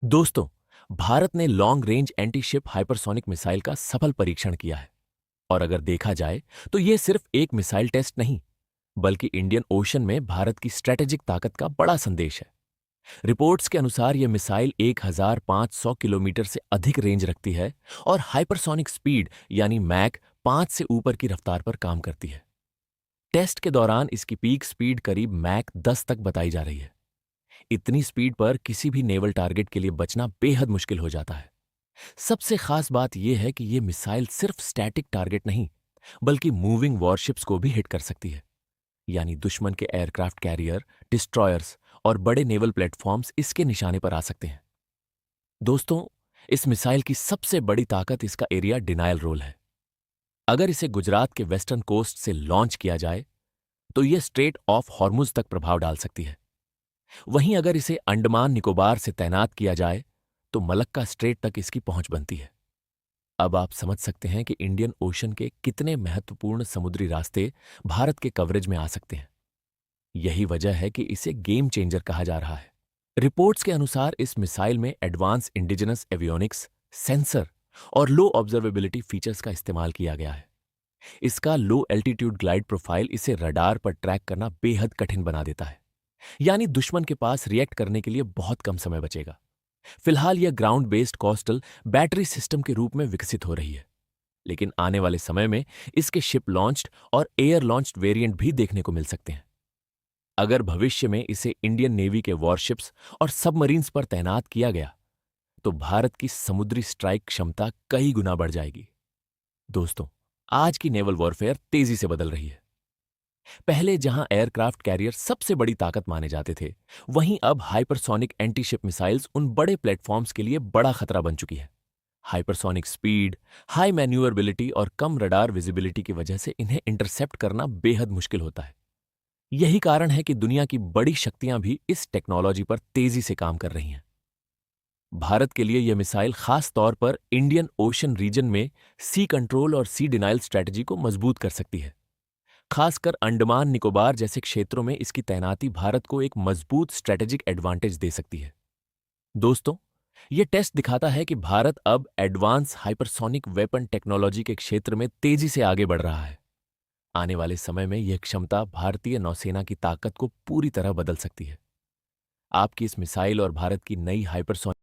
दोस्तों, भारत ने long range anti ship hypersonic missile का सफल परीक्षण किया है। और अगर देखा जाए तो यह सिर्फ एक मिसाइल टेस्ट नहीं, बल्कि इंडियन ओशन में भारत की स्ट्रेटेजिक ताकत का बड़ा संदेश है। रिपोर्ट्स के अनुसार यह मिसाइल 1500 किलोमीटर से अधिक रेंज रखती है और हाइपरसोनिक स्पीड यानी मैक 5 से ऊपर की रफ्तार पर काम करती है। टेस्ट के दौरान इसकी पीक स्पीड करीब मैक 10 तक बताई जा रही है। इतनी स्पीड पर किसी भी नेवल टारगेट के लिए बचना बेहद मुश्किल हो जाता है। सबसे खास बात यह है कि यह मिसाइल सिर्फ स्टैटिक टारगेट नहीं, बल्कि मूविंग वॉरशिप्स को भी हिट कर सकती है। यानी दुश्मन के एयरक्राफ्ट कैरियर, डिस्ट्रॉयर्स और बड़े नेवल प्लेटफॉर्म्स इसके निशाने पर आ सकते हैं। दोस्तों, इस मिसाइल की सबसे बड़ी ताकत इसका एरिया डिनायल रोल है। अगर इसे गुजरात के वेस्टर्न कोस्ट से लॉन्च किया जाए तो यह स्ट्रेट ऑफ हॉर्मुज तक प्रभाव डाल सकती है। वहीं अगर इसे अंडमान निकोबार से तैनात किया जाए तो मलक्का स्ट्रेट तक इसकी पहुंच बनती है। अब आप समझ सकते हैं कि इंडियन ओशन के कितने महत्वपूर्ण समुद्री रास्ते भारत के कवरेज में आ सकते हैं। यही वजह है कि इसे गेम चेंजर कहा जा रहा है। रिपोर्ट्स के अनुसार इस मिसाइल में एडवांस इंडिजिनस एवियोनिक्स, सेंसर और लो ऑब्जर्वेबिलिटी फीचर्स का इस्तेमाल किया गया है। इसका लो एल्टीट्यूड ग्लाइड प्रोफाइल इसे रडार पर ट्रैक करना बेहद कठिन बना देता है। यानी दुश्मन के पास रिएक्ट करने के लिए बहुत कम समय बचेगा। फिलहाल यह ground based coastal battery system के रूप में विकसित हो रही है, लेकिन आने वाले समय में इसके शिप लॉन्च्ड और एयर लॉन्च्ड वेरिएंट भी देखने को मिल सकते हैं। अगर भविष्य में इसे इंडियन नेवी के वॉरशिप्स और सबमरीन्स पर तैनात किया गया तो भारत की समुद्री स्ट्राइक क्षमता कई गुना बढ़ जाएगी। दोस्तों, आज की नेवल वॉरफेयर तेजी से बदल रही है। पहले जहां एयरक्राफ्ट कैरियर सबसे बड़ी ताकत माने जाते थे, वहीं अब हाइपरसोनिक एंटीशिप मिसाइल्स उन बड़े प्लेटफॉर्म्स के लिए बड़ा खतरा बन चुकी है। हाइपरसोनिक स्पीड, हाई मैन्यूवरबिलिटी और कम रडार विजिबिलिटी की वजह से इन्हें इंटरसेप्ट करना बेहद मुश्किल होता है। यही कारण है कि दुनिया की बड़ी शक्तियां भी इस टेक्नोलॉजी पर तेजी से काम कर रही हैं। भारत के लिए यह मिसाइल खास तौर पर इंडियन ओशन रीजन में सी कंट्रोल और सी डिनाइल स्ट्रेटजी को मजबूत कर सकती है। खासकर अंडमान निकोबार जैसे क्षेत्रों में इसकी तैनाती भारत को एक मजबूत स्ट्रेटेजिक एडवांटेज दे सकती है। दोस्तों, यह टेस्ट दिखाता है कि भारत अब एडवांस हाइपरसोनिक वेपन टेक्नोलॉजी के क्षेत्र में तेजी से आगे बढ़ रहा है। आने वाले समय में यह क्षमता भारतीय नौसेना की ताकत को पूरी तरह बदल सकती है। आपकी इस मिसाइल और भारत की नई हाइपरसोनिक